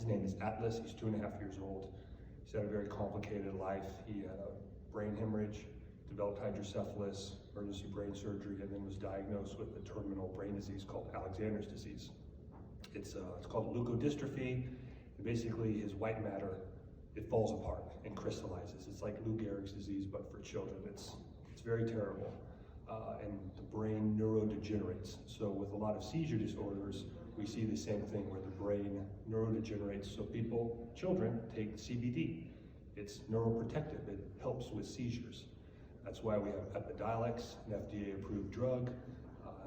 His name is Atlas. He's 2.5 years old. He's had a very complicated life. He had a brain hemorrhage, developed hydrocephalus, emergency brain surgery, and then was diagnosed with a terminal brain disease called Alexander's disease. It's called leukodystrophy. And basically, his white matter, it falls apart and crystallizes. It's like Lou Gehrig's disease, but for children. It's very terrible. And the brain neurodegenerates. So with a lot of seizure disorders, we see the same thing where the brain neurodegenerates. So children take CBD. It's neuroprotective. It helps with seizures. That's why we have Epidiolex, an FDA-approved drug.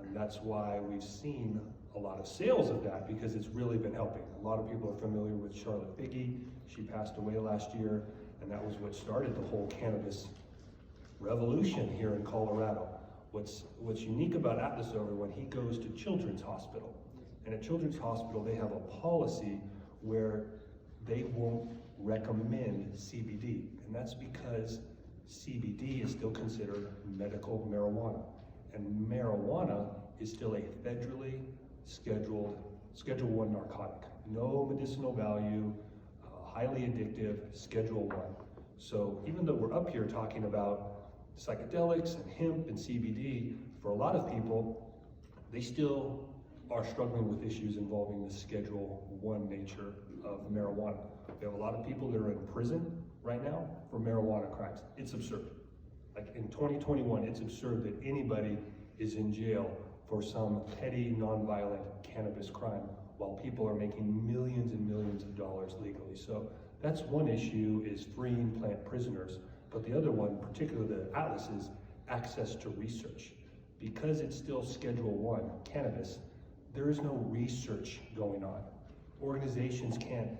And that's why we've seen a lot of sales of that, because it's really been helping. A lot of people are familiar with Charlotte Figge. She passed away last year, and that was what started the whole cannabis revolution here in Colorado. What's unique about Atlas over when he goes to Children's Hospital, and at Children's Hospital they have a policy where they won't recommend CBD, and that's because CBD is still considered medical marijuana, and marijuana is still a federally scheduled Schedule 1 narcotic. No medicinal value, highly addictive, Schedule 1. So even though we're up here talking about psychedelics and hemp and CBD, for a lot of people, they still are struggling with issues involving the Schedule 1 nature of marijuana. We have a lot of people that are in prison right now for marijuana crimes. It's absurd. Like in 2021, it's absurd that anybody is in jail for some petty, nonviolent cannabis crime while people are making millions and millions of dollars legally. So that's one issue, is freeing plant prisoners. But the other one, particularly the Atlas, is access to research. Because it's still Schedule 1 cannabis, there is no research going on. Organizations can't,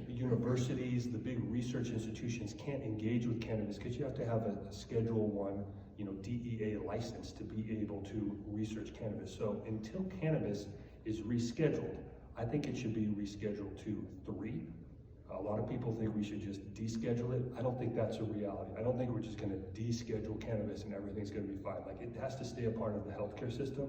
universities, the big research institutions can't engage with cannabis because you have to have a Schedule 1, DEA license to be able to research cannabis. So until cannabis is rescheduled, I think it should be rescheduled to 3. A lot of people think we should just deschedule it. I don't think that's a reality. I don't think we're just gonna deschedule cannabis and everything's gonna be fine. Like, it has to stay a part of the healthcare system,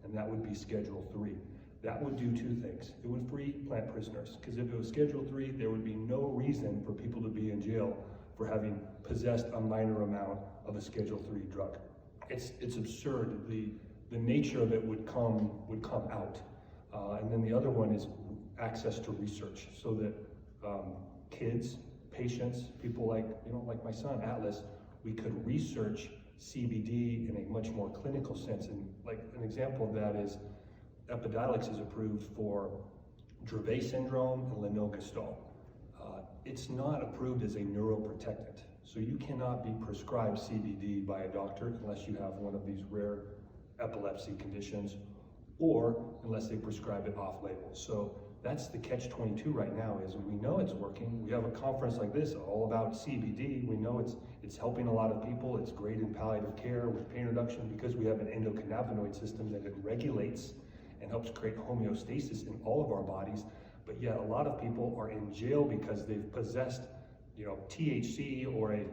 and that would be Schedule 3. That would do 2 things. It would free plant prisoners, because if it was Schedule 3, there would be no reason for people to be in jail for having possessed a minor amount of a Schedule 3 drug. It's absurd. The nature of it would come out. And then the other one is access to research, so that kids, patients, people like my son Atlas, we could research CBD in a much more clinical sense. And like an example of that is Epidiolex is approved for Dravet syndrome and Lennox-Gastaut. It's not approved as a neuroprotectant, so you cannot be prescribed CBD by a doctor unless you have one of these rare epilepsy conditions, or unless they prescribe it off-label. So that's the catch-22 right now, is we know it's working. We have a conference like this all about CBD. We know it's helping a lot of people. It's great in palliative care with pain reduction because we have an endocannabinoid system that it regulates and helps create homeostasis in all of our bodies. But yet a lot of people are in jail because they've possessed, THC or a,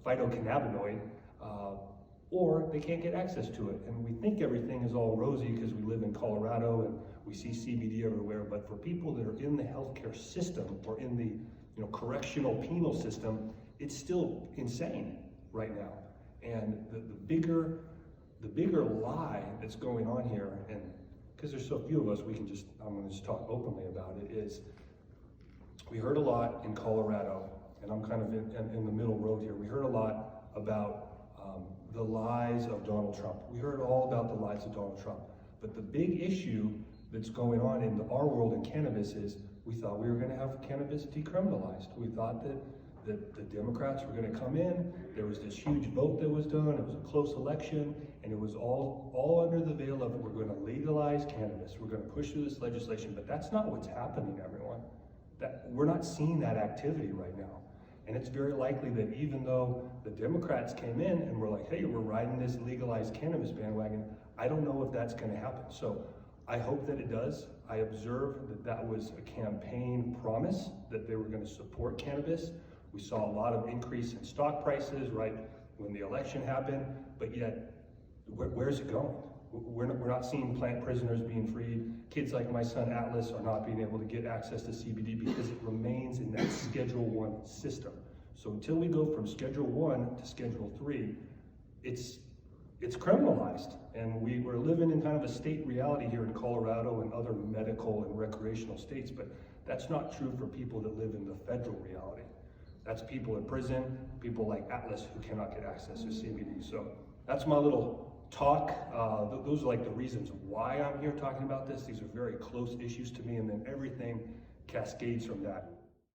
phytocannabinoid, or they can't get access to it. And we think everything is all rosy because we live in Colorado and we see CBD everywhere. But for people that are in the healthcare system or in the correctional penal system, it's still insane right now. And the bigger lie that's going on here, and because there's so few of us, I'm going to just talk openly about it, is we heard a lot in Colorado, and I'm kind of in the middle road here. We heard a lot about the lies of Donald Trump. We heard all about the lies of Donald Trump. But the big issue that's going on in our world in cannabis is we thought we were going to have cannabis decriminalized. We thought that the Democrats were going to come in. There was this huge vote that was done. It was a close election, and it was all under the veil of we're going to legalize cannabis. We're going to push through this legislation. But that's not what's happening, everyone. We're not seeing that activity right now. And it's very likely that even though the Democrats came in and were like, hey, we're riding this legalized cannabis bandwagon, I don't know if that's going to happen. So I hope that it does. I observed that was a campaign promise that they were going to support cannabis. We saw a lot of increase in stock prices right when the election happened, but yet, where's it going? we're not seeing plant prisoners being freed. Kids like my son Atlas are not being able to get access to CBD because it remains in that Schedule 1 system. So until we go from Schedule 1 to Schedule 3, it's criminalized. And we're living in kind of a state reality here in Colorado and other medical and recreational states, but that's not true for people that live in the federal reality. That's people in prison, people like Atlas who cannot get access to CBD. So that's my little talk. Those are like the reasons why I'm here talking about this. These are very close issues to me, and then everything cascades from that.